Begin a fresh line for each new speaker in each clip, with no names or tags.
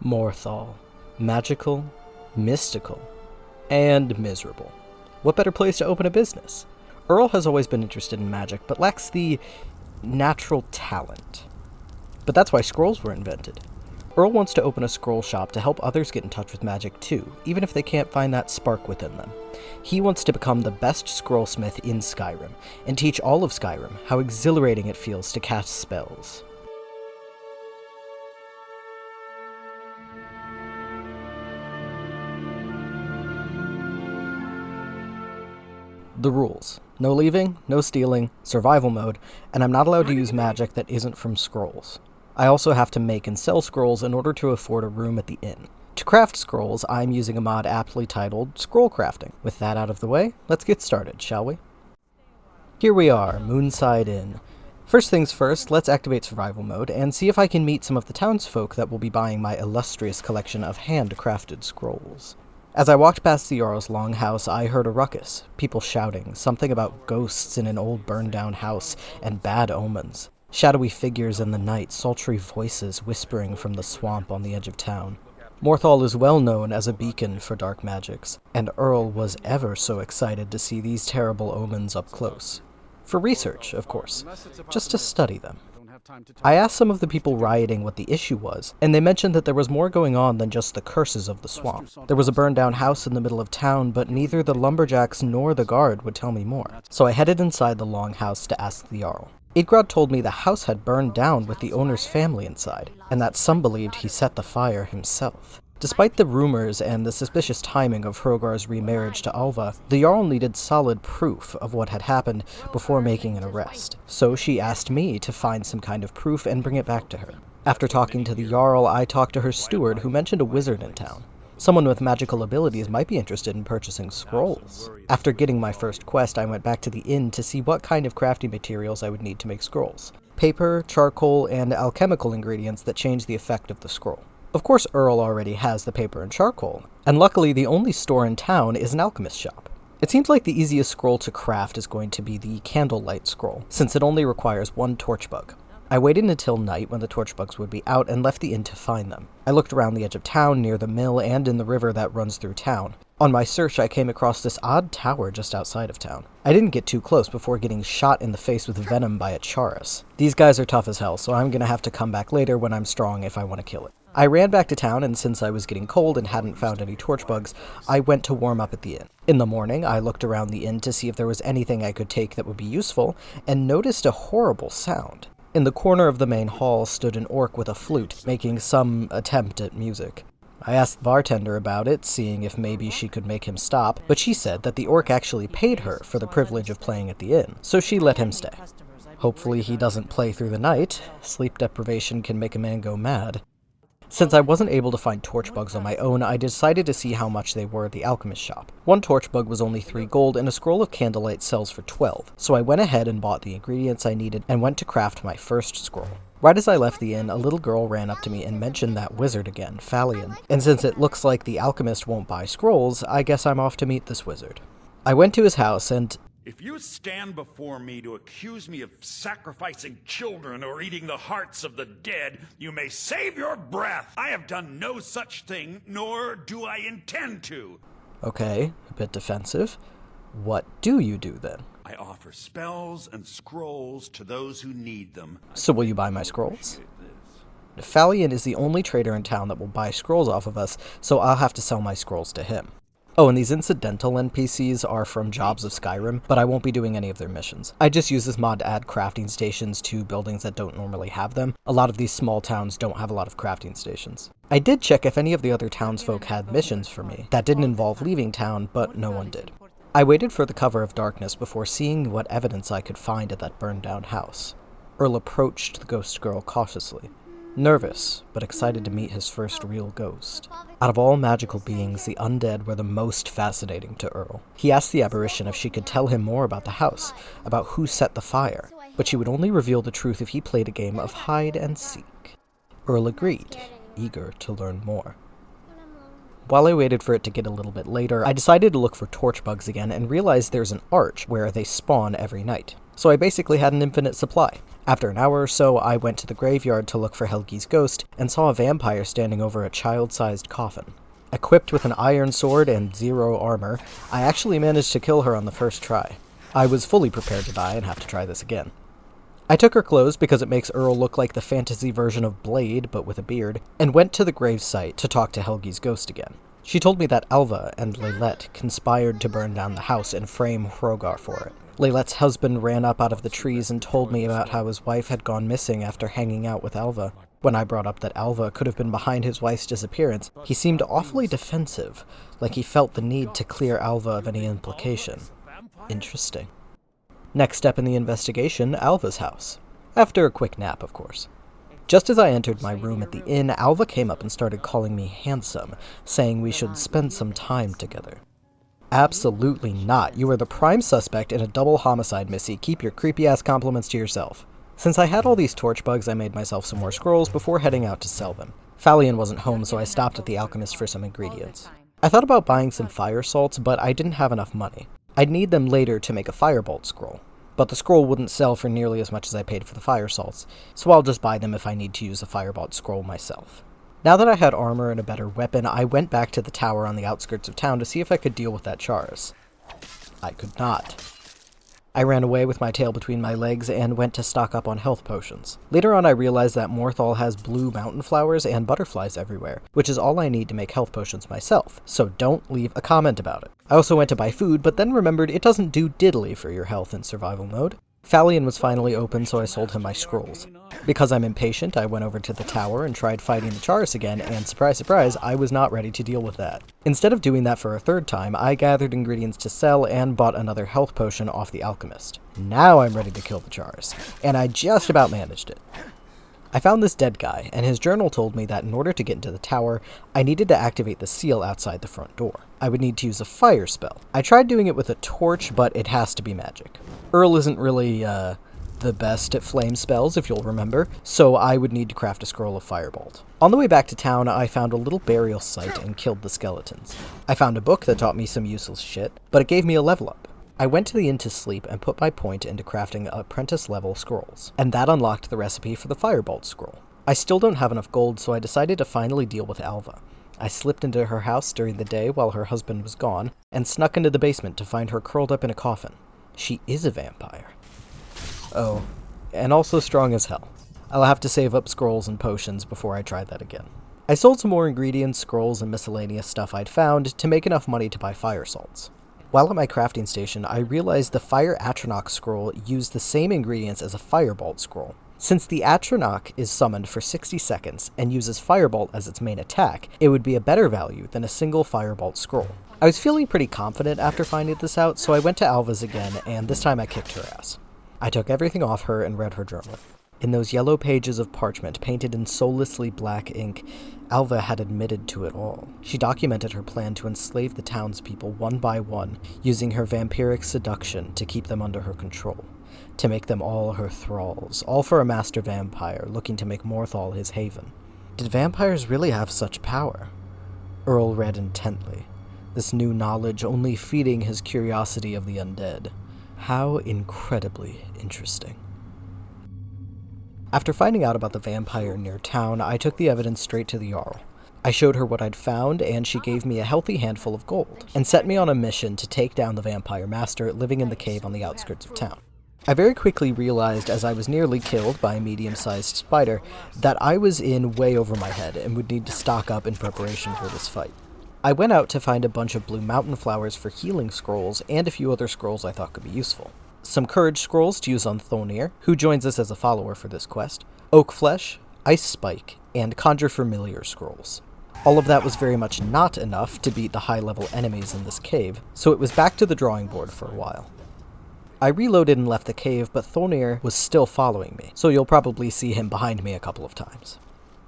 Morthal. Magical, mystical, and miserable. What better place to open a business? Earl has always been interested in magic, but lacks the natural talent. But that's why scrolls were invented. Earl wants to open a scroll shop to help others get in touch with magic too, even if they can't find that spark within them. He wants to become the best scrollsmith in Skyrim, and teach all of Skyrim how exhilarating it feels to cast spells. The rules. No leaving, no stealing, survival mode, and I'm not allowed to use magic that isn't from scrolls. I also have to make and sell scrolls in order to afford a room at the inn. To craft scrolls, I'm using a mod aptly titled Scroll Crafting. With that out of the way, let's get started, shall we? Here we are, Moonside Inn. First things first, let's activate survival mode and see if I can meet some of the townsfolk that will be buying my illustrious collection of handcrafted scrolls. As I walked past the Earl's longhouse, I heard a ruckus, people shouting, something about ghosts in an old burned-down house and bad omens. Shadowy figures in the night, sultry voices whispering from the swamp on the edge of town. Morthal is well known as a beacon for dark magics, and Earl was ever so excited to see these terrible omens up close. For research, of course, just to study them. I asked some of the people rioting what the issue was, and they mentioned that there was more going on than just the curses of the swamp. There was a burned-down house in the middle of town, but neither the lumberjacks nor the guard would tell me more. So I headed inside the longhouse to ask the Earl. Idgrod told me the house had burned down with the owner's family inside, and that some believed he set the fire himself. Despite the rumors and the suspicious timing of Hrogar's remarriage to Alva, the Jarl needed solid proof of what had happened before making an arrest. So she asked me to find some kind of proof and bring it back to her. After talking to the Jarl, I talked to her steward, who mentioned a wizard in town. Someone with magical abilities might be interested in purchasing scrolls. After getting my first quest, I went back to the inn to see what kind of crafting materials I would need to make scrolls. Paper, charcoal, and alchemical ingredients that change the effect of the scroll. Of course, Earl already has the paper and charcoal, and luckily the only store in town is an alchemist shop. It seems like the easiest scroll to craft is going to be the candlelight scroll, since it only requires one torchbug. I waited until night when the torchbugs would be out and left the inn to find them. I looked around the edge of town, near the mill, and in the river that runs through town. On my search, I came across this odd tower just outside of town. I didn't get too close before getting shot in the face with venom by a Charis. These guys are tough as hell, so I'm gonna have to come back later when I'm strong if I want to kill it. I ran back to town, and since I was getting cold and hadn't found any torchbugs, I went to warm up at the inn. In the morning, I looked around the inn to see if there was anything I could take that would be useful, and noticed a horrible sound. In the corner of the main hall stood an orc with a flute, making some attempt at music. I asked the bartender about it, seeing if maybe she could make him stop, but she said that the orc actually paid her for the privilege of playing at the inn, so she let him stay. Hopefully he doesn't play through the night. Sleep deprivation can make a man go mad. Since I wasn't able to find torchbugs on my own, I decided to see how much they were at the alchemist shop. One torchbug was only 3 gold, and a scroll of candlelight sells for 12, so I went ahead and bought the ingredients I needed and went to craft my first scroll. Right as I left the inn, a little girl ran up to me and mentioned that wizard again, Facegen, and since it looks like the alchemist won't buy scrolls, I guess I'm off to meet this wizard. I went to his house and...
If you stand before me to accuse me of sacrificing children or eating the hearts of the dead, you may save your breath. I have done no such thing, nor do I intend to.
Okay, a bit defensive. What do you do then?
I offer spells and scrolls to those who need them.
So will you buy my scrolls? Facegen is the only trader in town that will buy scrolls off of us, so I'll have to sell my scrolls to him. Oh, and these incidental NPCs are from jobs of Skyrim, but I won't be doing any of their missions. I just use this mod to add crafting stations to buildings that don't normally have them. A lot of these small towns don't have a lot of crafting stations. I did check if any of the other townsfolk had missions for me. That didn't involve leaving town, but no one did. I waited for the cover of darkness before seeing what evidence I could find at that burned-down house. Earl approached the ghost girl cautiously. Nervous, but excited to meet his first real ghost. Out of all magical beings, the undead were the most fascinating to Earl. He asked the apparition if she could tell him more about the house, about who set the fire, but she would only reveal the truth if he played a game of hide and seek. Earl agreed, eager to learn more. While I waited for it to get a little bit later, I decided to look for torchbugs again and realized there's an arch where they spawn every night. So I basically had an infinite supply. After an hour or so, I went to the graveyard to look for Helgi's ghost and saw a vampire standing over a child-sized coffin. Equipped with an iron sword and 0 armor, I actually managed to kill her on the first try. I was fully prepared to die and have to try this again. I took her clothes because it makes Earl look like the fantasy version of Blade, but with a beard, and went to the gravesite to talk to Helgi's ghost again. She told me that Alva and Leylette conspired to burn down the house and frame Hrogar for it. Leylette's husband ran up out of the trees and told me about how his wife had gone missing after hanging out with Alva. When I brought up that Alva could have been behind his wife's disappearance, he seemed awfully defensive, like he felt the need to clear Alva of any implication. Interesting. Next step in the investigation, Alva's house. After a quick nap, of course. Just as I entered my room at the inn, Alva came up and started calling me handsome, saying we should spend some time together. Absolutely not. You are the prime suspect in a double homicide, Missy. Keep your creepy-ass compliments to yourself. Since I had all these torch bugs, I made myself some more scrolls before heading out to sell them. Falion wasn't home, so I stopped at the alchemist for some ingredients. I thought about buying some fire salts, but I didn't have enough money. I'd need them later to make a firebolt scroll. But the scroll wouldn't sell for nearly as much as I paid for the fire salts, so I'll just buy them if I need to use a firebolt scroll myself. Now that I had armor and a better weapon, I went back to the tower on the outskirts of town to see if I could deal with that Chars. I could not. I ran away with my tail between my legs and went to stock up on health potions. Later on I realized that Morthal has blue mountain flowers and butterflies everywhere, which is all I need to make health potions myself, so don't leave a comment about it. I also went to buy food, but then remembered it doesn't do diddly for your health in survival mode. Falion was finally open, so I sold him my scrolls. Because I'm impatient, I went over to the tower and tried fighting the Chars again, and surprise, surprise, I was not ready to deal with that. Instead of doing that for a third time, I gathered ingredients to sell and bought another health potion off the alchemist. Now I'm ready to kill the Chars, and I just about managed it. I found this dead guy, and his journal told me that in order to get into the tower, I needed to activate the seal outside the front door. I would need to use a fire spell. I tried doing it with a torch, but it has to be magic. Earl isn't really, the best at flame spells, if you'll remember, so I would need to craft a scroll of firebolt. On the way back to town, I found a little burial site and killed the skeletons. I found a book that taught me some useless shit, but it gave me a level up. I went to the inn to sleep and put my point into crafting apprentice-level scrolls, and that unlocked the recipe for the firebolt scroll. I still don't have enough gold, so I decided to finally deal with Alva. I slipped into her house during the day while her husband was gone, and snuck into the basement to find her curled up in a coffin. She is a vampire. Oh, and also strong as hell. I'll have to save up scrolls and potions before I try that again. I sold some more ingredients, scrolls, and miscellaneous stuff I'd found to make enough money to buy fire salts. While at my crafting station, I realized the Fire Atronach scroll used the same ingredients as a Firebolt scroll. Since the Atronach is summoned for 60 seconds and uses Firebolt as its main attack, it would be a better value than a single Firebolt scroll. I was feeling pretty confident after finding this out, so I went to Alva's again, and this time I kicked her ass. I took everything off her and read her journal. In those yellow pages of parchment painted in soullessly black ink, Alva had admitted to it all. She documented her plan to enslave the townspeople one by one, using her vampiric seduction to keep them under her control, to make them all her thralls, all for a master vampire looking to make Morthal his haven. Did vampires really have such power? Earl read intently, this new knowledge only feeding his curiosity of the undead. How incredibly interesting. After finding out about the vampire near town, I took the evidence straight to the Earl. I showed her what I'd found, and she gave me a healthy handful of gold, and set me on a mission to take down the Vampire Master living in the cave on the outskirts of town. I very quickly realized, as I was nearly killed by a medium-sized spider, that I was in way over my head and would need to stock up in preparation for this fight. I went out to find a bunch of blue mountain flowers for healing scrolls, and a few other scrolls I thought could be useful. Some courage scrolls to use on Thane, who joins us as a follower for this quest, oak flesh, ice spike, and conjure familiar scrolls. All of that was very much not enough to beat the high-level enemies in this cave, so it was back to the drawing board for a while. I reloaded and left the cave, but Thane was still following me, so you'll probably see him behind me a couple of times.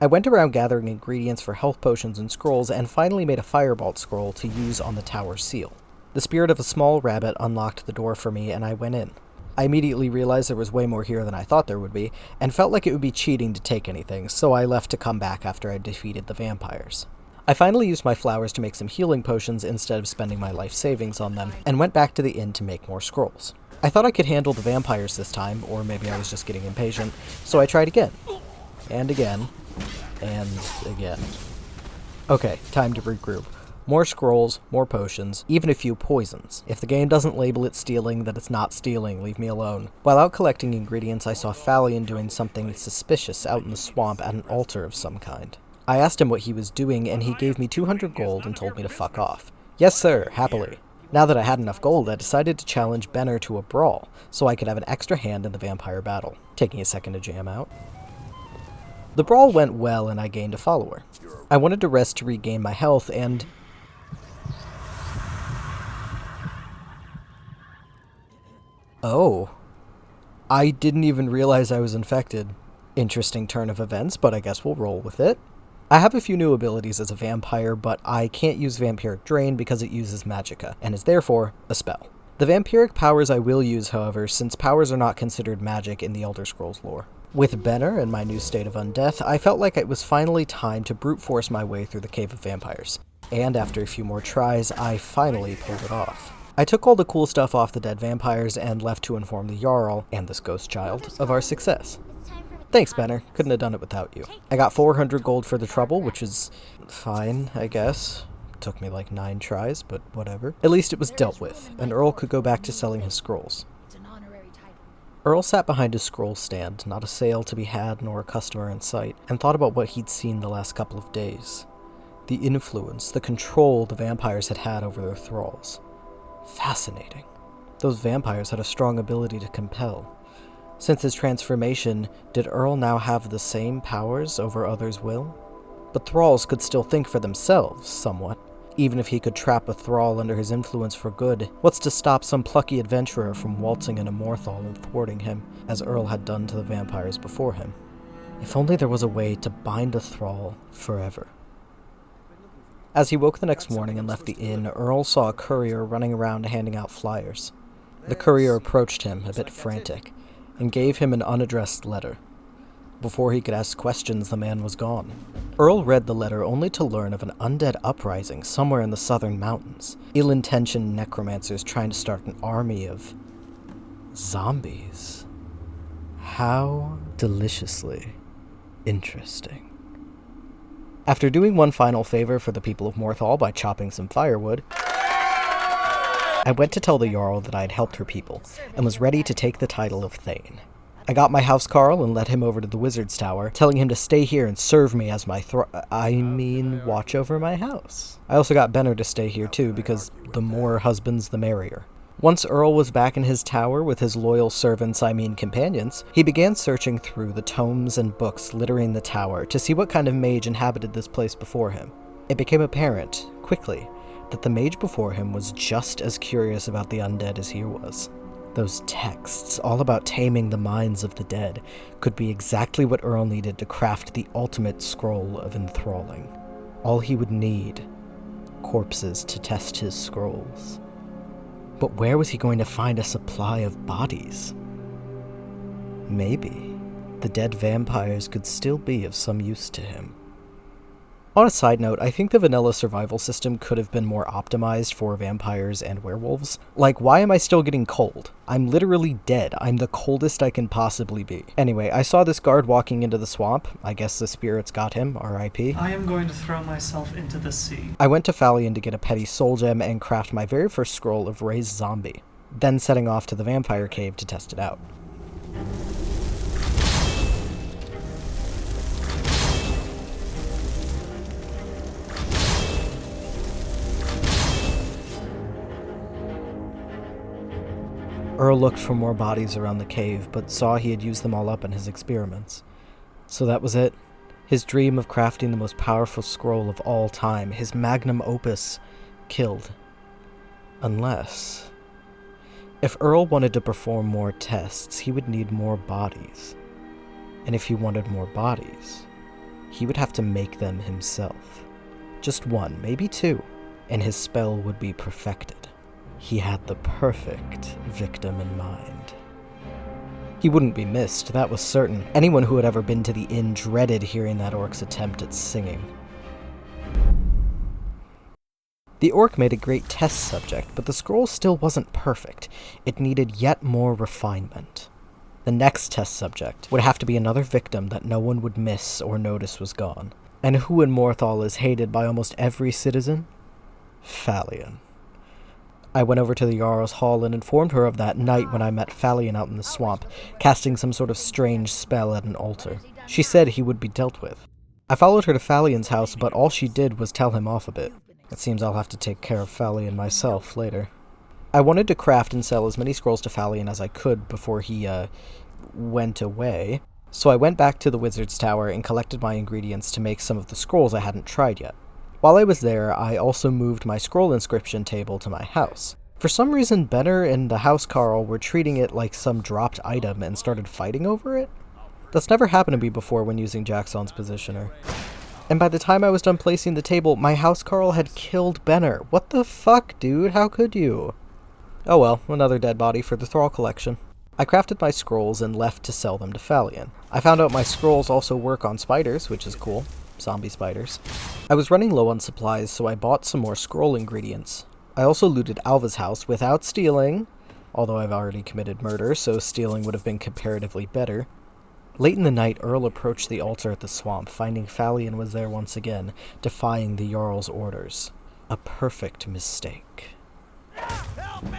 I went around gathering ingredients for health potions and scrolls, and finally made a firebolt scroll to use on the tower seal. The spirit of a small rabbit unlocked the door for me, and I went in. I immediately realized there was way more here than I thought there would be, and felt like it would be cheating to take anything, so I left to come back after I defeated the vampires. I finally used my flowers to make some healing potions instead of spending my life savings on them, and went back to the inn to make more scrolls. I thought I could handle the vampires this time, or maybe I was just getting impatient, so I tried again. And again. And again. Okay, time to regroup. More scrolls, more potions, even a few poisons. If the game doesn't label it stealing, then it's not stealing, leave me alone. While out collecting ingredients, I saw Facegen doing something suspicious out in the swamp at an altar of some kind. I asked him what he was doing, and he gave me 200 gold and told me to fuck off. Yes sir, happily. Now that I had enough gold, I decided to challenge Benner to a brawl, so I could have an extra hand in the vampire battle. Taking a second to jam out. The brawl went well and I gained a follower. I wanted to rest to regain my health and... Oh. I didn't even realize I was infected. Interesting turn of events, but I guess we'll roll with it. I have a few new abilities as a vampire, but I can't use Vampiric Drain because it uses magicka, and is therefore a spell. The vampiric powers I will use, however, since powers are not considered magic in the Elder Scrolls lore. With Benner and my new state of undeath, I felt like it was finally time to brute force my way through the Cave of Vampires. And after a few more tries, I finally pulled it off. I took all the cool stuff off the dead vampires and left to inform the Jarl, and this ghost child, of our success. Thanks, Benner. Couldn't have done it without you. I got 400 gold for the trouble, which is fine, I guess. Took me like 9 tries, but whatever. At least it was dealt with, and Earl could go back to selling his scrolls. Earl sat behind his scroll stand, not a sale to be had nor a customer in sight, and thought about what he'd seen the last couple of days. The influence, the control the vampires had had over their thralls. Fascinating. Those vampires had a strong ability to compel. Since his transformation, did Earl now have the same powers over others' will? But thralls could still think for themselves, somewhat. Even if he could trap a thrall under his influence for good, what's to stop some plucky adventurer from waltzing in a Morthal and thwarting him, as Earl had done to the vampires before him? If only there was a way to bind a thrall forever. As he woke the next morning and left the inn, Earl saw a courier running around handing out flyers. The courier approached him, a bit frantic, and gave him an unaddressed letter. Before he could ask questions, the man was gone. Earl read the letter only to learn of an undead uprising somewhere in the southern mountains. Ill-intentioned necromancers trying to start an army of... zombies. How deliciously interesting. After doing one final favor for the people of Morthal by chopping some firewood, I went to tell the Jarl that I had helped her people, and was ready to take the title of Thane. I got my housecarl and led him over to the Wizard's Tower, telling him to stay here and serve me as my watch over my house. I also got Benner to stay here too, because the more husbands the merrier. Once Earl was back in his tower with his loyal servants, companions, he began searching through the tomes and books littering the tower to see what kind of mage inhabited this place before him. It became apparent, quickly, that the mage before him was just as curious about the undead as he was. Those texts, all about taming the minds of the dead, could be exactly what Earl needed to craft the ultimate scroll of enthralling. All he would need, corpses to test his scrolls. But where was he going to find a supply of bodies? Maybe the dead vampires could still be of some use to him. On a side note, I think the vanilla survival system could have been more optimized for vampires and werewolves. Like, why am I still getting cold? I'm literally dead. I'm the coldest I can possibly be. Anyway, I saw this guard walking into the swamp. I guess the spirits got him, R.I.P.
I am going to throw myself into the sea.
I went to Facegen to get a petty soul gem and craft my very first scroll of Raised Zombie, then setting off to the vampire cave to test it out. Earl looked for more bodies around the cave, but saw he had used them all up in his experiments. So that was it. His dream of crafting the most powerful scroll of all time, his magnum opus, killed. Unless... if Earl wanted to perform more tests, he would need more bodies. And if he wanted more bodies, he would have to make them himself. Just one, maybe two, and his spell would be perfected. He had the perfect victim in mind. He wouldn't be missed, that was certain. Anyone who had ever been to the inn dreaded hearing that orc's attempt at singing. The orc made a great test subject, but the scroll still wasn't perfect. It needed yet more refinement. The next test subject would have to be another victim that no one would miss or notice was gone. And who in Morthal is hated by almost every citizen? Facegen. I went over to the Jarl's hall and informed her of that night when I met Facegen out in the swamp, casting some sort of strange spell at an altar. She said he would be dealt with. I followed her to Facegen's house, but all she did was tell him off a bit. It seems I'll have to take care of Facegen myself later. I wanted to craft and sell as many scrolls to Facegen as I could before he, went away, so I went back to the Wizard's Tower and collected my ingredients to make some of the scrolls I hadn't tried yet. While I was there, I also moved my scroll inscription table to my house. For some reason, Benner and the housecarl were treating it like some dropped item and started fighting over it. That's never happened to me before when using Jaxonz positioner. And by the time I was done placing the table, my housecarl had killed Benner. What the fuck, dude? How could you? Oh well, another dead body for the Thrall collection. I crafted my scrolls and left to sell them to Facegen. I found out my scrolls also work on spiders, which is cool. Zombie spiders. I was running low on supplies, so I bought some more scroll ingredients. I also looted Alva's house without stealing, although I've already committed murder, so stealing would have been comparatively better. Late in the night, Earl approached the altar at the swamp, finding Facegen was there once again, defying the Jarl's orders. A perfect mistake.
Help me!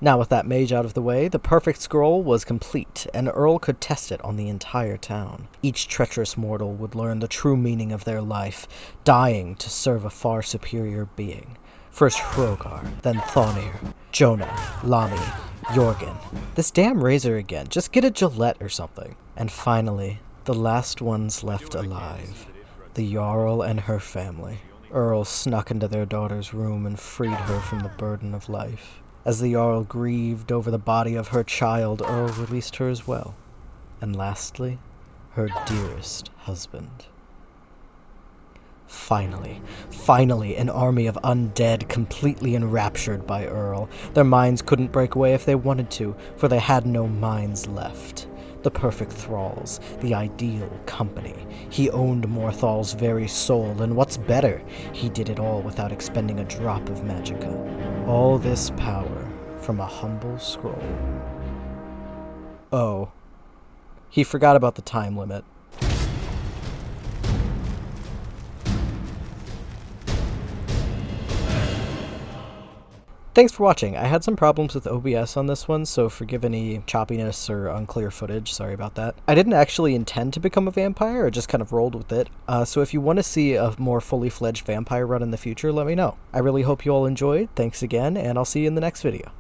Now with that mage out of the way, the perfect scroll was complete, and Earl could test it on the entire town. Each treacherous mortal would learn the true meaning of their life, dying to serve a far superior being. First Hrogar, then Thane, Jonah, Lami, Jorgen. This damn razor again, just get a Gillette or something. And finally, the last ones left alive. The Jarl and her family. Earl snuck into their daughter's room and freed her from the burden of life. As the Jarl grieved over the body of her child, Earl released her as well. And lastly, her dearest husband. Finally, an army of undead completely enraptured by Earl. Their minds couldn't break away if they wanted to, for they had no minds left. The perfect thralls, the ideal company. He owned Morthal's very soul, and what's better, he did it all without expending a drop of magicka. All this power from a humble scroll. Oh, he forgot about the time limit. Thanks for watching. I had some problems with OBS on this one, so forgive any choppiness or unclear footage. Sorry about that. I didn't actually intend to become a vampire, I just kind of rolled with it. So if you want to see a more fully fledged vampire run in the future, let me know. I really hope you all enjoyed. Thanks again, and I'll see you in the next video.